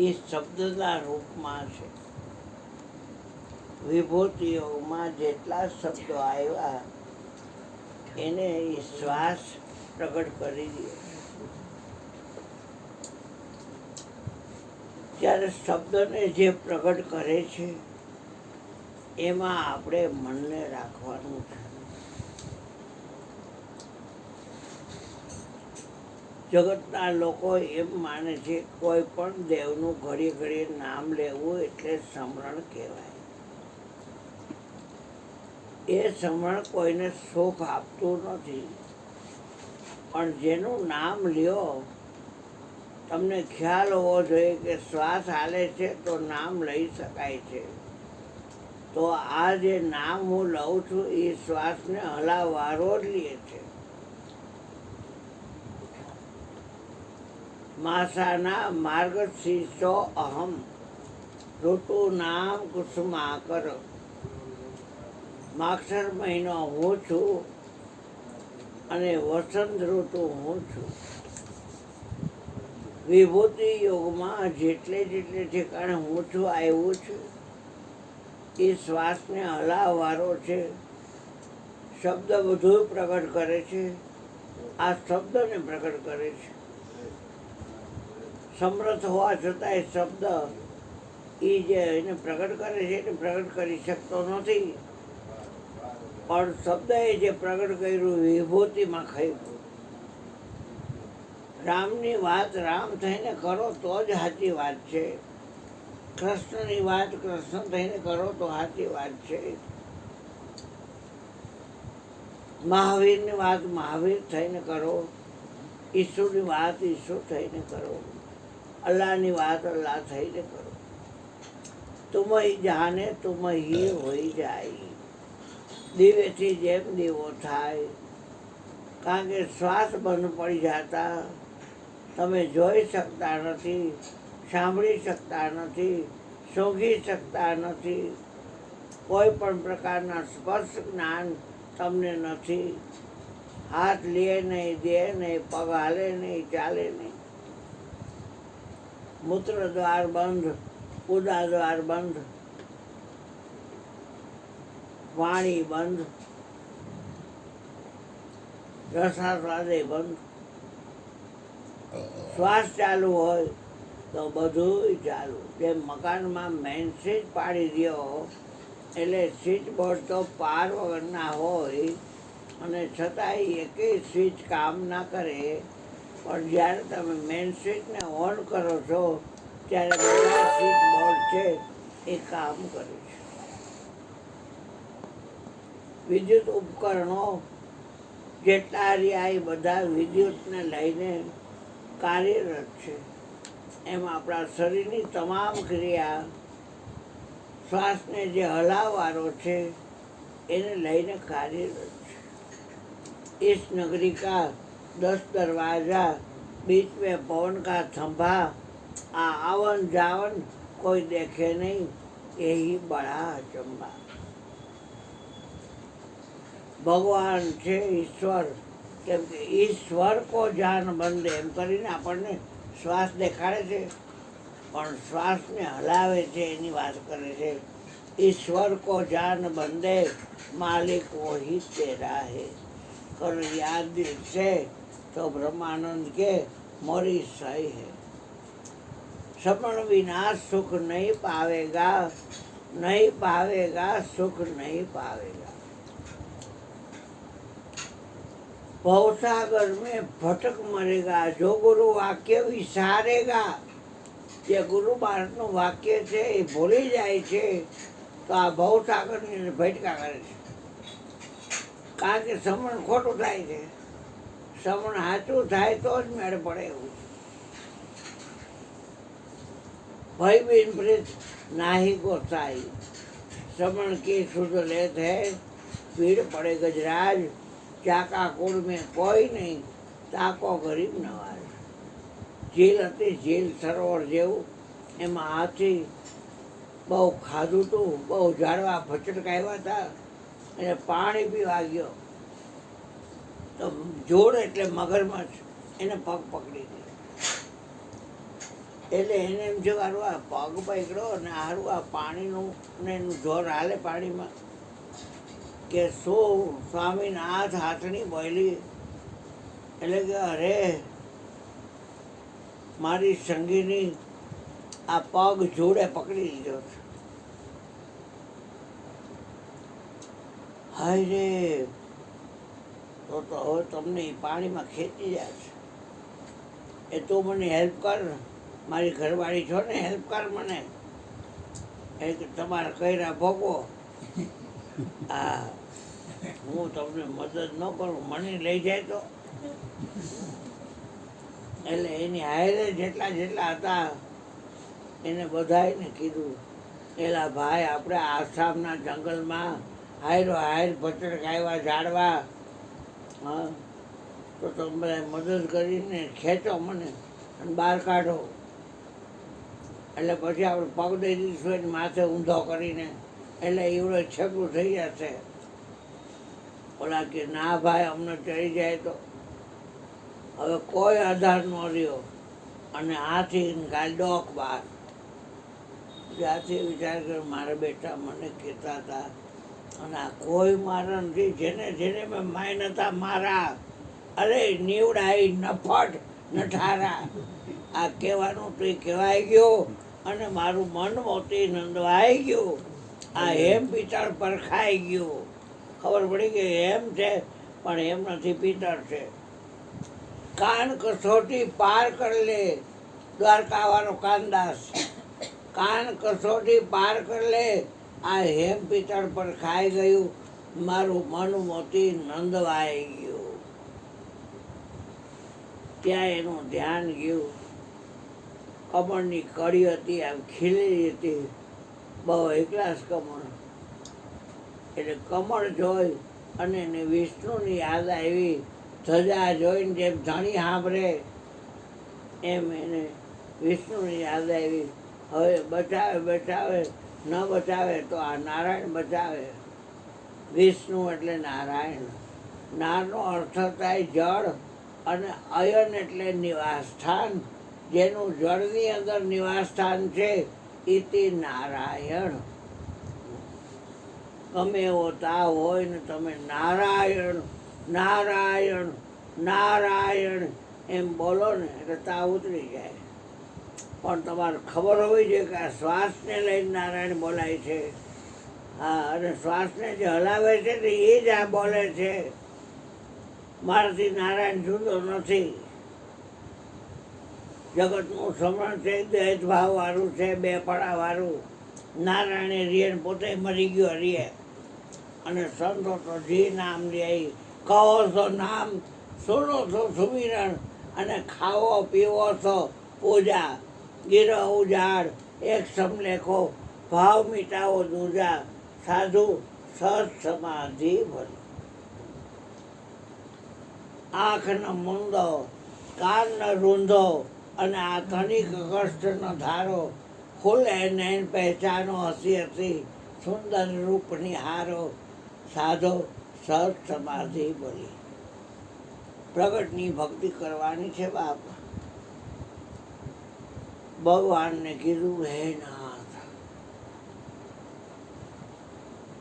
એ શબ્દના રૂપમાં છે. વિભૂતિ યોગમાં જેટલા શબ્દો આવ્યા એને એ શ્વાસ પ્રગટ કરી દે. ત્યારે શબ્દને જે પ્રગટ કરે છે એમાં આપણે મનને રાખવાનું છે. જગતના લોકો એમ માને છે કોઈ પણ દેવનું ઘડી ઘડી નામ લેવું એટલે સ્મરણ કહેવાય. એ સ્મરણ કોઈને સુખ આપતું નથી. પણ જેનું નામ લ્યો, તમને ખ્યાલ હોવો જોઈએ કે શ્વાસ હાલે છે તો નામ લઈ શકાય છે. તો આ જે નામ હું લઉં છું એ શ્વાસને હલાવારો જ લે છે. માસાના માર્ગશીર્ષો અહમ ઋતુ નામ કુસુમાકર. માગસર મહિનો હું છું અને વસંત ઋતુ હું છું. વિભૂતિ યોગમાં જેટલે જેટલે ઠેકાણે હું છું આવ્યું છે એ શ્વાસને હલાવવારો છે. શબ્દ બધું પ્રગટ કરે છે. આ શબ્દને પ્રગટ કરે છે. સમર્થ હોવા છતાં એ શબ્દ એ જે એને પ્રગટ કરે છે એને પ્રગટ કરી શકતો નથી. પણ શબ્દએ જે પ્રગટ કર્યું વિભૂતિમાં ખાયું. રામની વાત રામ થઈને કરો તો જ સાચી વાત છે. કૃષ્ણની વાત કૃષ્ણ થઈને કરો તો સાચી વાત છે. મહાવીરની વાત મહાવીર થઈને કરો. ઈસુની વાત ઈસુ થઈને કરો. અલ્લાહની વાત અલ્લાહ થઈને કરો. તુમ હી જાને તુમ હી હોઈ જાય. દીવેથી જેમ દીવો થાય. કારણ કે શ્વાસ બંધ પડી જતા તમે જોઈ શકતા નથી, સાંભળી શકતા નથી, સૂંઘી શકતા નથી. કોઈ પણ પ્રકારના સ્પર્શ જ્ઞાન તમને નથી. હાથ લે નહીં, દે નહીં, પગ હાલે નહીં, ચાલે નહીં. મૂત્ર દ્વાર બંધ, ઉદા દ્વાર બંધ, વાણી બંધ, રસાસ્વાદે બંધ. શ્વાસ ચાલુ હોય તો બધું ચાલુ. જેમ મકાનમાં મેઇન સ્વિચ પાડી દો એટલે સ્વિચ બોર્ડ તો પાર વગરના હોય અને છતાંય એકેય સ્વિચ કામ ના કરે. પણ જ્યારે તમે મેઇન સ્વિચને ઓન કરો છો ત્યારે બધા સ્વિચ બોર્ડ છે એ કામ કરે છે. વિદ્યુત ઉપકરણો જેટલા રહ્યા એ બધા વિદ્યુતને લઈને કાર્યરત છે. એમ આપણા શરીરની તમામ ક્રિયા શ્વાસને જે હલાવવાનો છે એને લઈને કાર્યરત છે. इस नगरी का 10 दरवाजा, बीच में पवन का थंभा, आवन जावन कोई देखे नहीं, यही बड़ा अचंबा. ભગવાન છે ઈશ્વર. કેમ કે ઈશ્વર કો જાન બંદે એમ કરીને આપણને શ્વાસ દેખાડે છે પણ શ્વાસને હલાવે છે એની વાત કરે છે. ઈશ્વર કો જાન બંદે માલિક વહી તેરા હે. कर याद दिल से तो ब्रह्मानंद के मोरी सही है. समण विना सुख नहीं पावेगा, नहीं पावेगा सुख नहीं पावेगा. भवसागर में भटक मरेगा जो गुरु वाक्य विसारेगा. જે ગુરુ મહારાજનું વાક્ય છે એ ભૂલી જાય છે તો આ ભવસાગરની ભટકા કરે છે. કારણ કે સમણ ખોટું થાય છે. સમણ સાચું થાય તો જ મેળ પડે એવું છે. ભય બિન પ્રીત નાહી ગોસાઈ. समण की सुध लेत है पीड़ पड़े गजराज. चाका कुड़ में कोई नहीं ताको गरीब नवाज. झील હતી झील સરોવર જેવું. એમાં હાથી બહુ ખાધું હતું, બહુ ઝાડવા ભચડકાવ્યા હતા અને પાણી પીવા ગયો તો જોડ એટલે મગરમચ્છ એને પગ પકડી દીધો. એટલે એને એમ જો હારું આ પગ પકડ્યો અને હારું આ પાણીનું ને એનું જોર હાલે પાણીમાં કે શું સ્વામીના હાથની બોલી. એટલે કે અરે મારી સંગીની આ પગ જોડે પકડી લીધો છે. હાય રે, તો હવે તમને પાણીમાં ખેંચી જાય છે. એ તું મને હેલ્પ કર, મારી ઘરવાળી છો ને, હેલ્પ કર મને. એ કે તમારા કર્યા ભોગવો. હા, હું તમને મદદ ન કરું, મને લઈ જાય તો. એટલે એની હાયરે જેટલા જેટલા હતા એને બધાને કીધું, એલા ભાઈ આપણે આસામના જંગલમાં હાયરો હાયર ભચડકાવ્યા ઝાડવા, હા, તો તમે બધા મદદ કરીને ખેંચો મને અને બહાર કાઢો. એટલે પછી આપણે પગ દઈ દઈશું એને માથે ઊંધો કરીને, એટલે એવડો છેકું થઈ જશે. ઓલા કે ના ભાઈ અમને ચડી જાય તો. હવે કોઈ આધાર ન રહ્યો અને હાથી કાલ ડોક બાર. ત્યાંથી વિચાર કર્યો મારા બેટા મને કહેતા હતા અને આ કોઈ મારા નથી, જેને જેને મેં માય નતા મારા. અરે નીવડાઈ નફટ નઠારા, આ કહેવાનું તો કહેવાય ગયો અને મારું મન મોતી નંદવાઈ ગયું. આ હેમ પિત્તળ પર ખાઈ ગયું. ખબર પડી કે હેમ છે પણ એમ નથી, પિત્તળ છે. કાન કસોટી પાર કર લે, દ્વારકાવાળો કાનદાસ. કાન કસોટી પાર કર લે, આ હેમ પિત્તળ પર ખાઈ ગયું, મારું મન મોતી નંદવાઈ ગયું. ત્યાં એનું ધ્યાન ગયું. કમળની કળી હતી, આમ ખીલેલી હતી, બહુ એકલાસ કમળ. એટલે કમળ જોઈ અને એને વિષ્ણુની યાદ આવી. ધજા જોઈને જેમ ધણી સાંભળે એમ એને વિષ્ણુની યાદ આવી. હવે બચાવે બચાવે, ન બચાવે તો આ નારાયણ બચાવે. વિષ્ણુ એટલે નારાયણ. નારનો અર્થ થાય જળ અને અયન એટલે નિવાસ સ્થાન. જેનું જળની અંદર નિવાસ સ્થાન છે ઇતિ નારાયણ. ગમે એવો તાવ હોય ને તમે નારાયણ નારાયણ નારાયણ એમ બોલો ને એટલે તાવ ઉતરી જાય. પણ તમારે ખબર હોવી જોઈએ કે આ શ્વાસને લઈને નારાયણ બોલાય છે. હા, અને શ્વાસને જે હલાવે છે ને એ જ આ બોલે છે. મારાથી નારાયણ જુદો નથી. જગતનું સમરણ છે, દ્વૈત ભાવવાળું છે, બે પડાવાળું. નારાયણે રીએ પોતે મરી ગયો રીએ. અને સંતો તો જી નામ લે, કહો છો નામ, સુનો છો સુમિરણ, અને ખાવો પીવો છો પૂજા. ગીરો ઉજાડ એક સમલેખો, ભાવ મીટાવો દૂજા, સાધુ સત સમાધિ ભલો. આંખ ન મૂંદો, કાન ન રૂંધો, અને આ ધનિક કષ્ટ ન ધારો. ખુલે નૈન પહેચાનો હસી હસી, સુંદર રૂપ નિહારો, સાધો સત સમાધિ બોલી. પ્રગટની ભક્તિ કરવાની છે બાપ. ભગવાનને કીધું હે નાથ,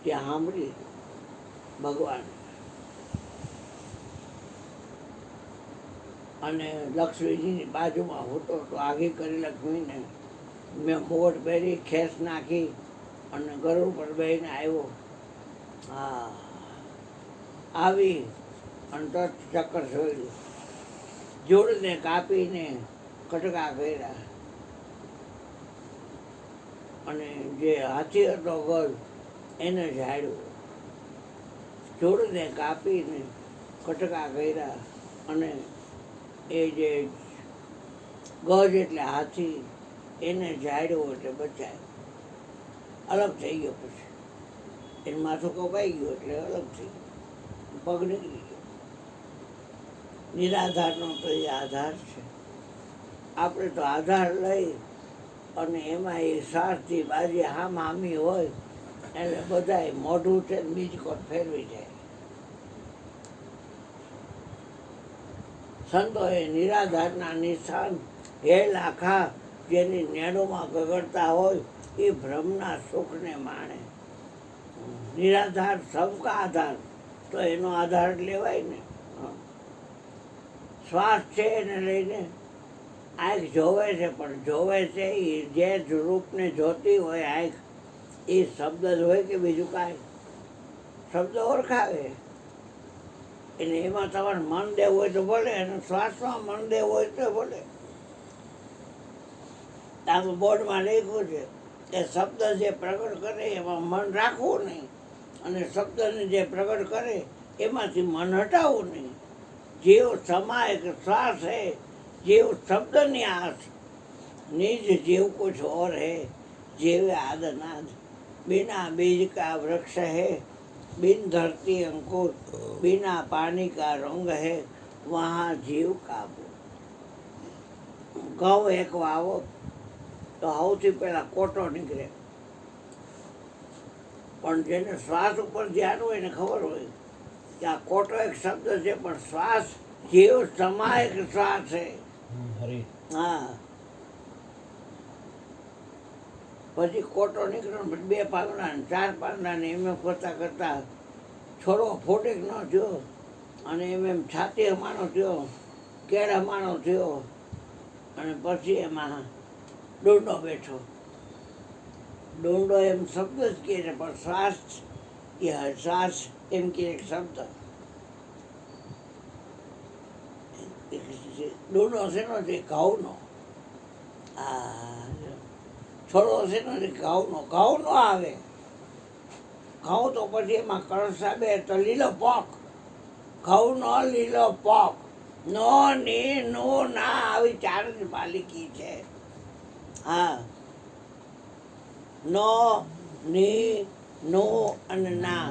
ત્યાં સાંભળી ભગવાન. અને લક્ષ્મીજીની બાજુમાં હોતો તો આગે કરી લક્ષ્મીને મેં મોટ પહેરી, ખેસ નાખી અને ગરુડ પર બેહીને આવ્યો. હા, આવી અને તરત ચક્કર જોયું. જોડને કાપીને કટકા કર્યા અને જે હાથી હતો ગજ એને ઝાડ્યો. જોડને કાપીને કટકા કર્યા અને એ જે ગજ એટલે હાથી એને ઝાડ્યો એટલે બચાય. અલગ થઈ ગયો. પછી એનું માથું કપાઈ ગયું એટલે અલગ થઈ ગયું, પગ નીકળી ગયો. નિરાધારનો તો એ આધાર છે. આપણે તો આધાર લઈ અને એમાં એ સ્વાર્થી બાજી હામ હામી હોય એટલે બધાય મોઢું છે બીજકોટ ફેરવી જાય. સંતોએ નિરાધારના નિશાન હે લાખા જેની નેણોમાં ગગડતા હોય એ બ્રહ્મના સુખને માણે. નિરાધાર સબકા આધાર, તો એનો આધાર લેવાય ને. શ્વાસ છે એને લઈને આંખ જોવે છે, પણ જોવે છે એ જે રૂપને જોતી હોય આંખ, એ શબ્દ જ હોય કે બીજું કાંઈ? શબ્દ ઓળખાવે. એટલે એમાં તમારે મન દેવું હોય તો ભલે, અને શ્વાસમાં મન દેવું હોય તો ભલે. આમાં બોર્ડમાં લખ્યું છે કે શબ્દ જે પ્રગટ કરે એમાં મન રાખવું નહીં, અને શબ્દને જે પ્રગટ કરે એમાંથી મન હટાવવું નહીં. જીવ સમાય કે શ્વાસ है, जीव शब्द न्यास, निज जीव कुछ और है, जीव आदनाद. बिना बीज का वृक्ष है, बिन धरती अंकुर, बिना पानी का रंग है, वहाँ जीव काबू. ઘઉં એક વાવો તો સૌથી પહેલાં કોટો નીકળે, પણ જેને શ્વાસ ઉપર ધ્યાન હોય ને ખબર હોય કે આ કોટો એક શબ્દ છે, પણ શ્વાસ જીવ સમાય કે શ્વાસ છે. હા, પછી કોટો નીકળ્યો, પછી 2 પાંદડા ને 4 પાંદડા ને એમ કરતા કરતા છોડવો ફોટેક ન થયો, અને એમ છાતી હમાણો થયો, કેળ હમાણો થયો, અને પછી એમાં ડુંડો બેઠો. ડુંડો એમ શબ્દ જ કહે છે, પણ શ્વાસ એ શ્વાસ એમ કે એક શબ્દ. ડુંડો શેનો છે? ઘઉંનો. છોડો શેનો છે? ઘઉંનો. ઘઉં નો આવે. ઘઉં તો પછી એમાં કળસાબે તો લીલો પોક. ઘઉંનો લીલો પોક. નો, ની, નો, ના, આવી 4 જ માલિકી છે. હા, નો, ની, નો અને ના,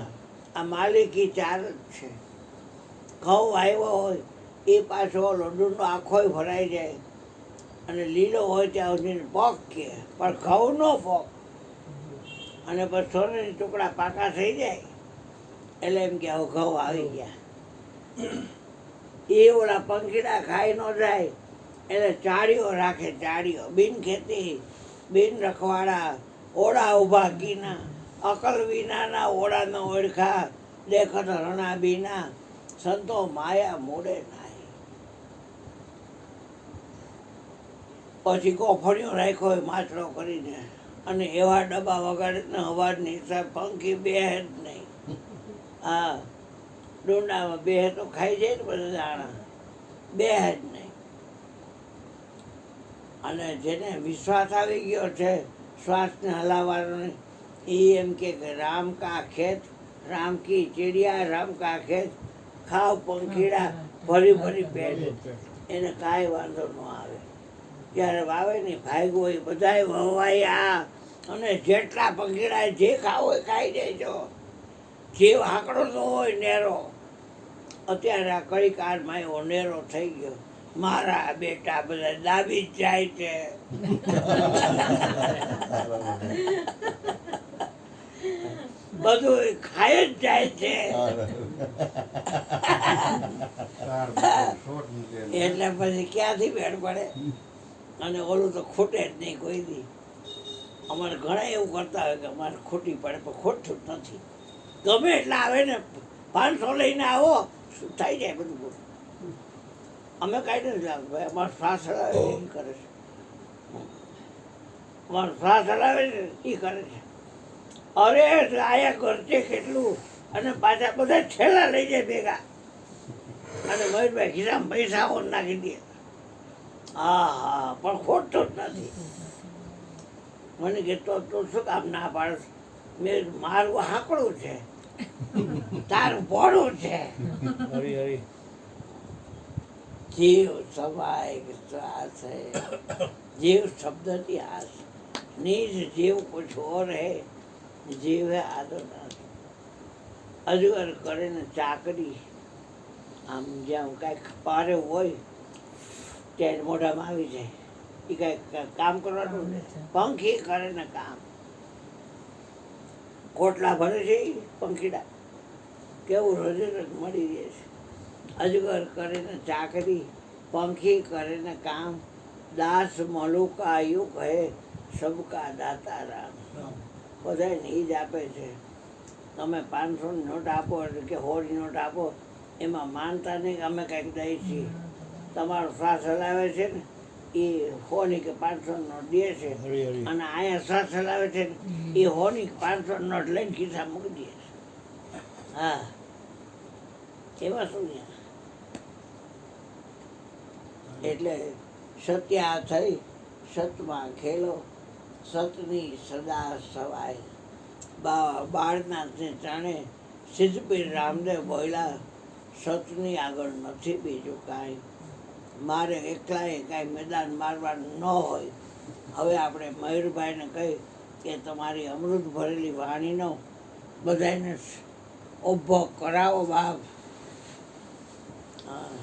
આ માલિકી 4 જ છે. ઘઉં આવ્યો હોય એ પાછો ઓલો ડુંડો આખોય ભરાઈ જાય, અને લીલો હોય ત્યાં સુધી પોક કે, પણ ઘઉંનો પોક. અને પછી સોનેરી ટુકડા પાકા થઈ જાય એટલે એમ કે હવે ઘઉં આવી ગયા. એ ઓલા પંખીડા ખાઈ ન જાય એટલે ચાળીઓ રાખે. ચાળીઓ બિન ખેતી બિન રખવાડા, ઓળા ઊભા કીના, અકલ વિનાના ઓળા ન ઓળખા, દેખત રણા બીના, સંતો માયા મોડે નાય. પછી કોફળીઓ રાખ્યો હોય માછડો કરીને, અને એવા ડબ્બા વગાડે ને અવાજની હિસાબ પંખી બેહે જ નહીં. હા, ડુંડામાં બેહે તો ખાઈ જાય ને બધા દાણા, બેહે જ નહીં. અને જેને વિશ્વાસ આવી ગયો છે શ્વાસને હલાવવાનો, એ એમ કે રામ કા ખેત, રામ કી ચીડિયા, રામ કા ખેત, ખાવ પંખીડા ભરી ભરી પેટ. એને કાંઈ વાંધો ન આવે. જ્યારે વાવે ને ભાગ્યો એ બધાય વવાયા, અને જેટલા પંખીડા જે ખાવું હોય ખાઈ દેજો. જીવ આંકડો તો હોય નેરો. અત્યારે આ કઈ કાળમાં એવો નેરો થઈ ગયો. મારા બેટા બધા દાબી જ જાય છે. બધું ખાઈ જ જાય છે. એટલે પછી ક્યાંથી ભેળ પડે? અને ઓલું તો ખૂટે જ નહીં કોઈ દી. અમારે ઘણા એવું કરતા હોય કે અમારે ખોટી પડે, પણ ખોટતું જ નથી. ગમે એટલા આવે ને, 500 લઈને આવો, થઈ જાય બધું. અમે કાંઈ નથી લાવ ભાઈ, અમારો શ્વાસ હલાવે એ કરે છે. અમારો શ્વાસ હલાવે છે એ કરે છે. અરે આયા ઘરચે કેટલું, અને પાછા બધા છેલ્લા લઈ જાય ભેગા, અને મહેશભાઈ ખિસ્સામાં પૈસા ઓન નાખી દે. હા હા, પણ ખોટતું જ નથી. મને કે તો તું શું કામ ના પાડસ? મેં મારું હાંકડું છે, તારું ભોળું છે. જીવ સમાય શ્વાસ है, जीव शब्द इतिहास, निज जीव कुछ और है, जीव है आदनाथ. અજગર કરે ને ચાકરી, આમ જેમ કાંઈક પારે હોય ત્યારે મોઢામાં આવી જાય. એ કાંઈક કામ કરવાનું ને, પંખી કરે ને કામ. કોટલા ભરે છે એ પંખીડા, કેવું રોજે રોજ મળી રહે છે. અજગર કરે ને ચાકરી, પંખી કરે ને કામ, દાસ મલુકા યુગ હે સબકા દાતા રામ. બધાને એ જ આપે છે. તમે 500ની નોટ આપો કે 100ની નોટ આપો, એમાં માનતા નહીં કે અમે કંઈક દઈએ છીએ. તમારો શ્વાસ હલાવે છે ને એ 100ની કે 500ની નોટ દે છે, અને અહીંયા શ્વાસ હલાવે છે ને એ 100ની કે 500ની નોટ લઈને ખિસ્સા મૂકી દે છે. હા, એમાં શું છે? એટલે સત્યા થઈ સતમાં ખેલો, સતની સદા સવાય. બાળનાથને જાણે સિદ્ધપીર રામદેવ બોલ્યા, સતની આગળ નથી બીજું કાંઈ. મારે એકલાએ કાંઈ મેદાન મારવાનું ન હોય. હવે આપણે મયુરભાઈને કહી કે તમારી અમૃત ભરેલી વાણીનો બધાને ઉભો કરાવો બાપ. હા.